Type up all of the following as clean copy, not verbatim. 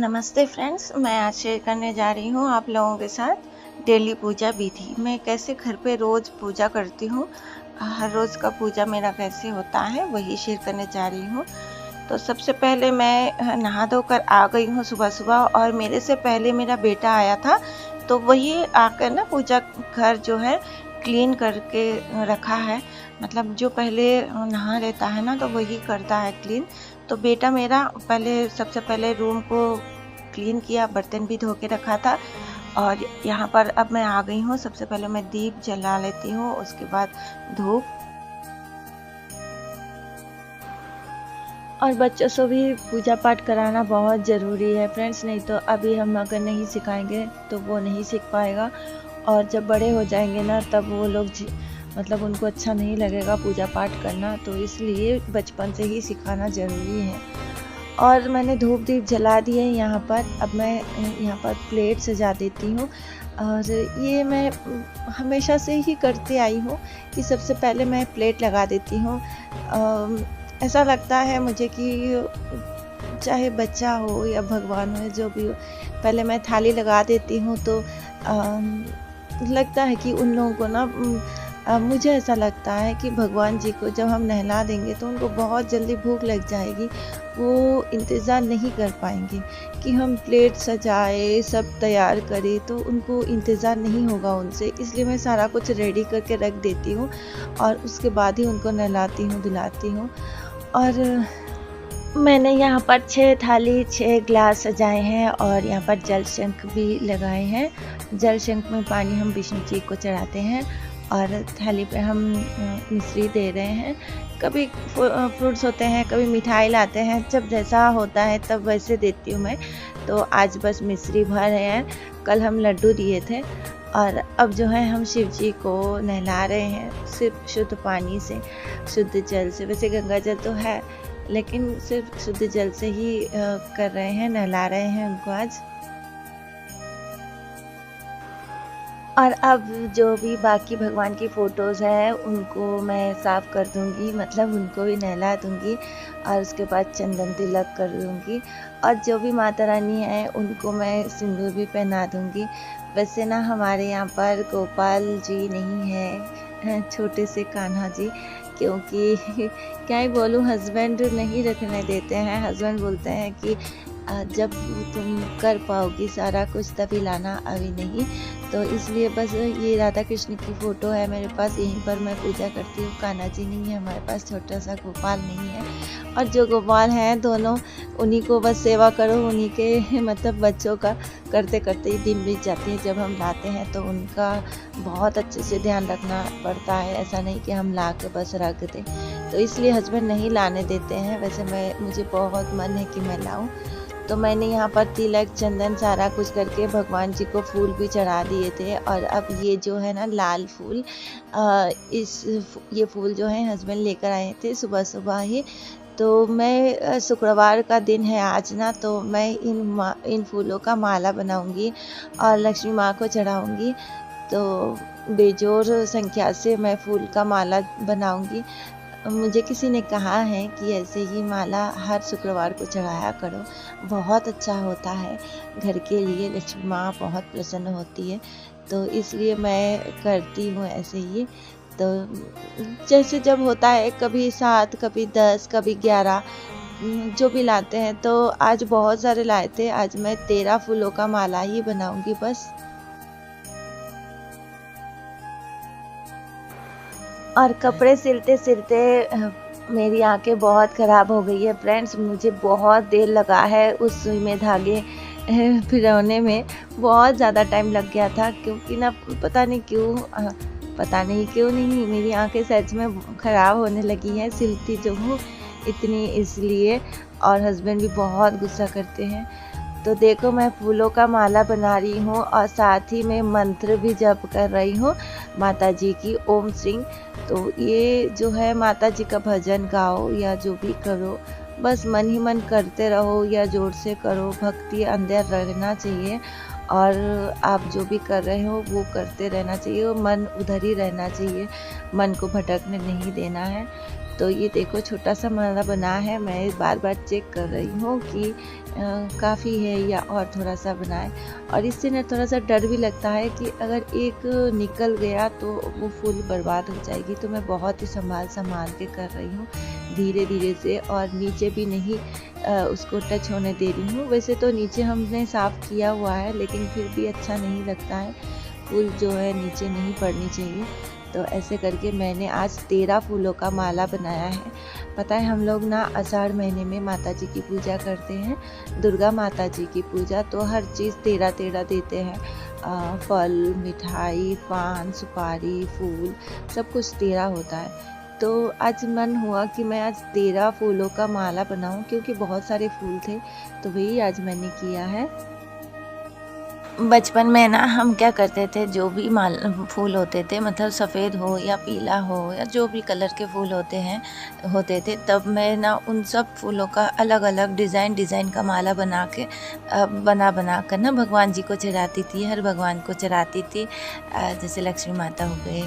नमस्ते फ्रेंड्स, मैं आज शेयर करने जा रही हूँ आप लोगों के साथ डेली पूजा विधि। मैं कैसे घर पे रोज़ पूजा करती हूँ, हर रोज़ का पूजा मेरा कैसे होता है वही शेयर करने जा रही हूँ। तो सबसे पहले मैं नहा धोकर आ गई हूँ सुबह सुबह, और मेरे से पहले मेरा बेटा आया था, तो वही आकर ना पूजा घर जो है क्लीन करके रखा है। मतलब जो पहले नहा लेता है ना तो वही करता है क्लीन। तो बेटा मेरा सबसे पहले रूम को क्लीन किया, बर्तन भी धो के रखा था। और यहाँ पर अब मैं आ गई हूँ। सबसे पहले मैं दीप जला लेती हूँ, उसके बाद धूप। और बच्चों से भी पूजा पाठ कराना बहुत ज़रूरी है फ्रेंड्स, नहीं तो अभी हम अगर नहीं सिखाएंगे तो वो नहीं सीख पाएगा। और जब बड़े हो जाएंगे ना तब वो लोग मतलब उनको अच्छा नहीं लगेगा पूजा पाठ करना, तो इसलिए बचपन से ही सिखाना ज़रूरी है। और मैंने धूप दीप जला दिए यहाँ पर। अब मैं यहाँ पर प्लेट सजा देती हूँ, और ये मैं हमेशा से ही करती आई हूँ कि सबसे पहले मैं प्लेट लगा देती हूँ। ऐसा लगता है मुझे कि चाहे बच्चा हो या भगवान हो, जो भी हो, पहले मैं थाली लगा देती हूँ। तो लगता है कि उन लोगों को ना मुझे ऐसा लगता है कि भगवान जी को जब हम नहला देंगे तो उनको बहुत जल्दी भूख लग जाएगी, वो इंतज़ार नहीं कर पाएंगे कि हम प्लेट सजाए सब तैयार करें, तो उनको इंतज़ार नहीं होगा उनसे। इसलिए मैं सारा कुछ रेडी करके रख देती हूँ और उसके बाद ही उनको नहलाती हूँ, धुलाती हूँ। और मैंने यहाँ पर 6 थाली 6 ग्लास सजाए हैं, और यहाँ पर जल शंख भी लगाए हैं। जल शंख में पानी हम विष्णु जी को चढ़ाते हैं, और थाली पे हम मिश्री दे रहे हैं। कभी फ्रूट्स होते हैं, कभी मिठाई लाते हैं, जब जैसा होता है तब वैसे देती हूँ मैं। तो आज बस मिश्री भर है, कल हम लड्डू दिए थे। और अब जो है हम शिव जी को नहला रहे हैं सिर्फ शुद्ध पानी से, शुद्ध जल से। वैसे गंगा जल तो है, लेकिन सिर्फ शुद्ध जल से ही कर रहे हैं, नहला रहे हैं उनको आज। और अब जो भी बाकी भगवान की फ़ोटोज़ हैं उनको मैं साफ़ कर दूंगी, मतलब उनको भी नहला दूंगी, और उसके बाद चंदन तिलक कर दूंगी। और जो भी माता रानी हैं उनको मैं सिंदूर भी पहना दूंगी। वैसे ना हमारे यहाँ पर गोपाल जी नहीं है, छोटे से कान्हा जी, क्योंकि क्या ही बोलूँ, हस्बैंड नहीं रखने देते हैं। हस्बैंड बोलते हैं कि जब तुम कर पाओगी सारा कुछ तभी लाना, अभी नहीं। तो इसलिए बस ये राधा कृष्ण की फ़ोटो है मेरे पास, यहीं पर मैं पूजा करती हूँ। कान्हा जी नहीं है हमारे पास, छोटा सा गोपाल नहीं है। और जो गोपाल हैं दोनों, उन्हीं को बस सेवा करो, उन्हीं के मतलब बच्चों का करते करते ही दिन बीत जाती है। जब हम लाते हैं तो उनका बहुत अच्छे से ध्यान रखना पड़ता है, ऐसा नहीं कि हम ला के बस रख दें। तो इसलिए हस्बैंड नहीं लाने देते हैं। वैसे मुझे बहुत मन है कि मैं लाऊं। तो मैंने यहाँ पर तिलक चंदन सारा कुछ करके भगवान जी को फूल भी चढ़ा दिए थे। और अब ये जो है ना लाल फूल, ये फूल जो है हस्बैंड लेकर आए थे सुबह सुबह ही। तो मैं शुक्रवार का दिन है आज ना, तो मैं इन फूलों का माला बनाऊंगी और लक्ष्मी माँ को चढ़ाऊंगी। तो बेजोर संख्या से मैं फूल का माला बनाऊंगी। मुझे किसी ने कहा है कि ऐसे ही माला हर शुक्रवार को चढ़ाया करो, बहुत अच्छा होता है घर के लिए, लक्ष्मी माँ बहुत प्रसन्न होती है। तो इसलिए मैं करती हूँ ऐसे ही। तो जैसे जब होता है, कभी 7, कभी 10, कभी 11, जो भी लाते हैं। तो आज बहुत सारे लाए थे, आज मैं 13 फूलों का माला ही बनाऊंगी बस। और कपड़े सिलते सिलते मेरी आंखें बहुत ख़राब हो गई है फ्रेंड्स। मुझे बहुत देर लगा है उस सुई में धागे पिरोने में, बहुत ज़्यादा टाइम लग गया था, क्योंकि ना पता नहीं क्यों नहीं, मेरी आंखें सच में ख़राब होने लगी हैं सिलती जो हूँ इतनी, इसलिए। और हस्बैंड भी बहुत गुस्सा करते हैं। तो देखो मैं फूलों का माला बना रही हूँ, और साथ ही में मंत्र भी जप कर रही हूँ माता जी की, ओम श्री। तो ये जो है माता जी का भजन गाओ या जो भी करो, बस मन ही मन करते रहो या जोर से करो, भक्ति अंदर रहना चाहिए। और आप जो भी कर रहे हो वो करते रहना चाहिए, और मन उधर ही रहना चाहिए, मन को भटकने नहीं देना है। तो ये देखो छोटा सा माला बना है, मैं बार बार चेक कर रही हूँ कि काफ़ी है या और थोड़ा सा बनाए। और इससे ना थोड़ा सा डर भी लगता है कि अगर एक निकल गया तो वो फूल बर्बाद हो जाएगी, तो मैं बहुत ही संभाल संभाल के कर रही हूँ, धीरे धीरे से, और नीचे भी नहीं उसको टच होने दे रही हूँ। वैसे तो नीचे हमने साफ़ किया हुआ है, लेकिन फिर भी अच्छा नहीं लगता है, फूल जो है नीचे नहीं पड़नी चाहिए। तो ऐसे करके मैंने आज 13 फूलों का माला बनाया है। पता है हम लोग ना आषाढ़ महीने में माता जी की पूजा करते हैं, दुर्गा माता जी की पूजा, तो हर चीज़ 13-13 देते हैं। फल, मिठाई, पान, सुपारी, फूल, सब कुछ 13 होता है। तो आज मन हुआ कि मैं आज 13 फूलों का माला बनाऊं, क्योंकि बहुत सारे फूल थे, तो वही आज मैंने किया है। बचपन में ना हम क्या करते थे, जो भी फूल होते थे, मतलब सफ़ेद हो या पीला हो या जो भी कलर के फूल होते थे, तब मैं ना उन सब फूलों का अलग अलग डिज़ाइन का माला बना कर ना भगवान जी को चढ़ाती थी, हर भगवान को चढ़ाती थी। जैसे लक्ष्मी माता हो गए,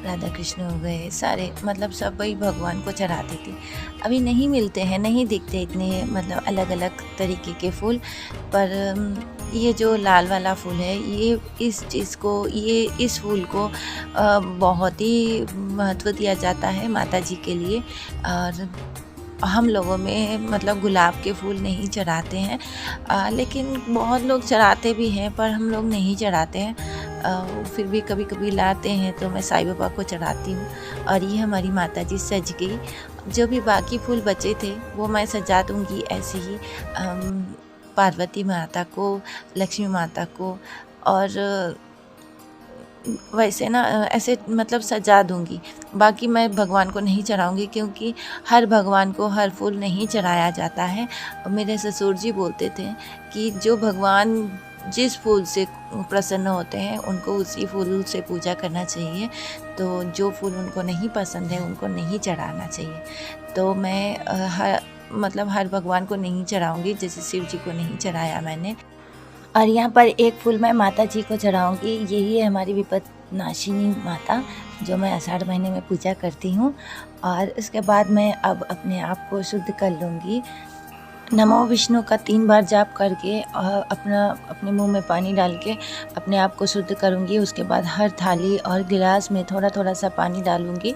राधा कृष्ण हो गए, सारे मतलब सब वही भगवान को चढ़ाती थी। अभी नहीं मिलते हैं, नहीं दिखते इतने मतलब अलग अलग तरीके के फूल, पर ये जो लाल वाला फूल है, ये इस फूल को बहुत ही महत्व दिया जाता है माता जी के लिए। और हम लोगों में मतलब गुलाब के फूल नहीं चढ़ाते हैं, लेकिन बहुत लोग चढ़ाते भी हैं, पर हम लोग नहीं चढ़ाते हैं। फिर भी कभी कभी लाते हैं तो मैं साईं बाबा को चढ़ाती हूँ। और ये हमारी माता जी सज गई। जो भी बाकी फूल बचे थे वो मैं सजा दूँगी ऐसे ही, पार्वती माता को, लक्ष्मी माता को, और वैसे ना ऐसे मतलब सजा दूँगी। बाकी मैं भगवान को नहीं चढ़ाऊँगी, क्योंकि हर भगवान को हर फूल नहीं चढ़ाया जाता है। मेरे ससुर जी बोलते थे कि जो भगवान जिस फूल से प्रसन्न होते हैं उनको उसी फूल से पूजा करना चाहिए, तो जो फूल उनको नहीं पसंद है उनको नहीं चढ़ाना चाहिए। तो मैं हर भगवान को नहीं चढ़ाऊँगी, जैसे शिव जी को नहीं चढ़ाया मैंने। और यहाँ पर एक फूल मैं माता जी को चढ़ाऊँगी, यही है हमारी विपदनाशिनी माता, जो मैं आषाढ़ महीने में पूजा करती हूँ। और इसके बाद मैं अब अपने आप को शुद्ध कर लूँगी। नमो विष्णु का 3 बार जाप करके अपने मुंह में पानी डाल के अपने आप को शुद्ध करूँगी। उसके बाद हर थाली और गिलास में थोड़ा थोड़ा सा पानी डालूँगी,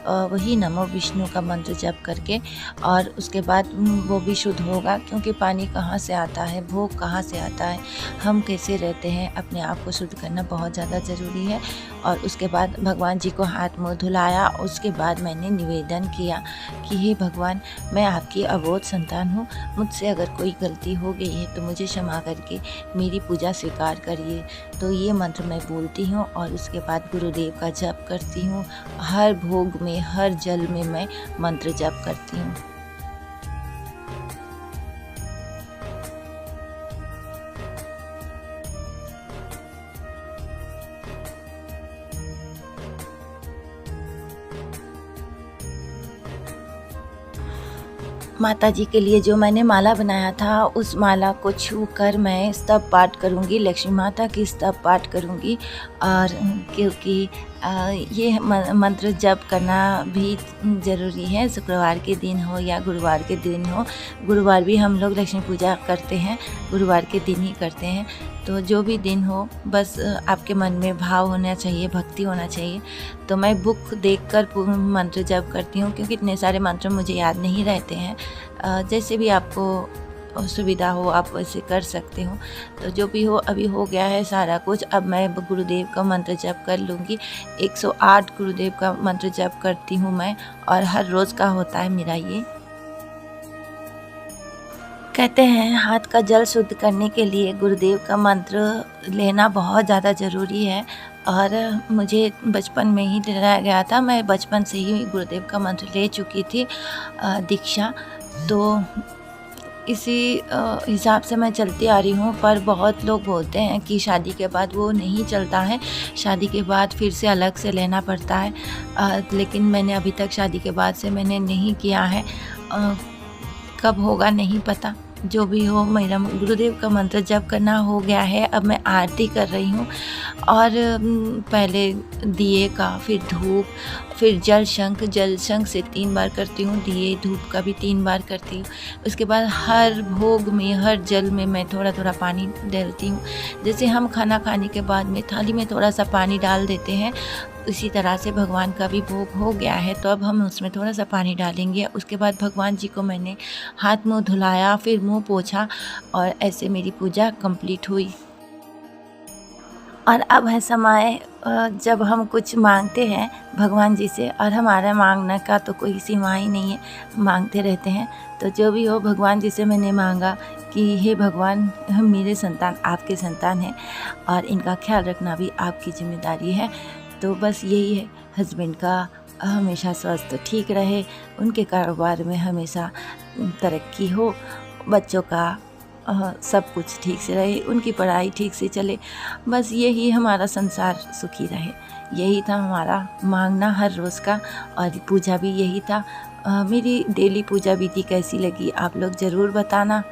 वही नमो विष्णु का मंत्र जप करके। और उसके बाद वो भी शुद्ध होगा, क्योंकि पानी कहाँ से आता है, भोग कहाँ से आता है, हम कैसे रहते हैं, अपने आप को शुद्ध करना बहुत ज़्यादा ज़रूरी है। और उसके बाद भगवान जी को हाथ मुँह धुलाया। उसके बाद मैंने निवेदन किया कि हे भगवान, मैं आपकी अबोध संतान हूँ, मुझसे अगर कोई गलती हो गई है तो मुझे क्षमा करके मेरी पूजा स्वीकार करिए। तो ये मंत्र मैं बोलती हूँ और उसके बाद गुरुदेव का जप करती हूँ। हर भोग में, हर जल में मैं मंत्र जप करती हूँ। माता जी के लिए जो मैंने माला बनाया था, उस माला को छू कर मैं स्तव पाठ करूँगी, लक्ष्मी माता की स्तव पाठ करूँगी। और क्योंकि ये मंत्र जप करना भी ज़रूरी है, शुक्रवार के दिन हो या गुरुवार के दिन हो। गुरुवार भी हम लोग लक्ष्मी पूजा करते हैं, गुरुवार के दिन ही करते हैं। तो जो भी दिन हो, बस आपके मन में भाव होना चाहिए, भक्ति होना चाहिए। तो मैं बुक देखकर मंत्र जप करती हूँ, क्योंकि इतने सारे मंत्र मुझे याद नहीं रहते हैं। जैसे भी आपको सुविधा हो आप वैसे कर सकते हो। तो जो भी हो, अभी हो गया है सारा कुछ। अब मैं गुरुदेव का मंत्र जप कर लूँगी। 108 गुरुदेव का मंत्र जप करती हूँ मैं, और हर रोज़ का होता है मेरा ये। कहते हैं हाथ का जल शुद्ध करने के लिए गुरुदेव का मंत्र लेना बहुत ज़्यादा ज़रूरी है। और मुझे बचपन में ही दिलाया गया था, मैं बचपन से ही गुरुदेव का मंत्र ले चुकी थी दीक्षा। तो इसी हिसाब से मैं चलती आ रही हूँ। पर बहुत लोग बोलते हैं कि शादी के बाद वो नहीं चलता है, शादी के बाद फिर से अलग से लेना पड़ता है। लेकिन मैंने अभी तक शादी के बाद से मैंने नहीं किया है, कब होगा नहीं पता। जो भी हो, मेरा गुरुदेव का मंत्र जप करना हो गया है। अब मैं आरती कर रही हूँ और पहले दिए का, फिर धूप, फिर जल शंख से 3 बार करती हूँ, दिए धूप का भी 3 बार करती हूँ। उसके बाद हर भोग में, हर जल में मैं थोड़ा-थोड़ा पानी डालती हूँ। जैसे हम खाना खाने के बाद में थाली में थोड़ा-सा पानी डाल देते हैं, उसी तरह से भगवान का भी भोग हो गया है, तो अब हम उसमें थोड़ा-सा पानी डालेंगे। उसके बाद भगवान जी को मैंने हाथ मुँह धुलाया, फिर मुँह पोंछा और ऐसे मेरी पूजा कंप्लीट हुई। और अब है समय जब हम कुछ मांगते हैं भगवान जी से, और हमारा मांगने का तो कोई सीमा ही नहीं है, मांगते रहते हैं। तो जो भी हो, भगवान जी से मैंने मांगा कि हे भगवान, हम मेरे संतान आपके संतान हैं और इनका ख्याल रखना भी आपकी जिम्मेदारी है। तो बस यही है, हस्बैंड का हमेशा स्वास्थ्य ठीक रहे, उनके कारोबार में हमेशा तरक्की हो, बच्चों का सब कुछ ठीक से रहे, उनकी पढ़ाई ठीक से चले, बस यही हमारा संसार सुखी रहे। यही था हमारा मांगना हर रोज़ का, और पूजा भी यही था। मेरी डेली पूजा विधि कैसी लगी आप लोग ज़रूर बताना।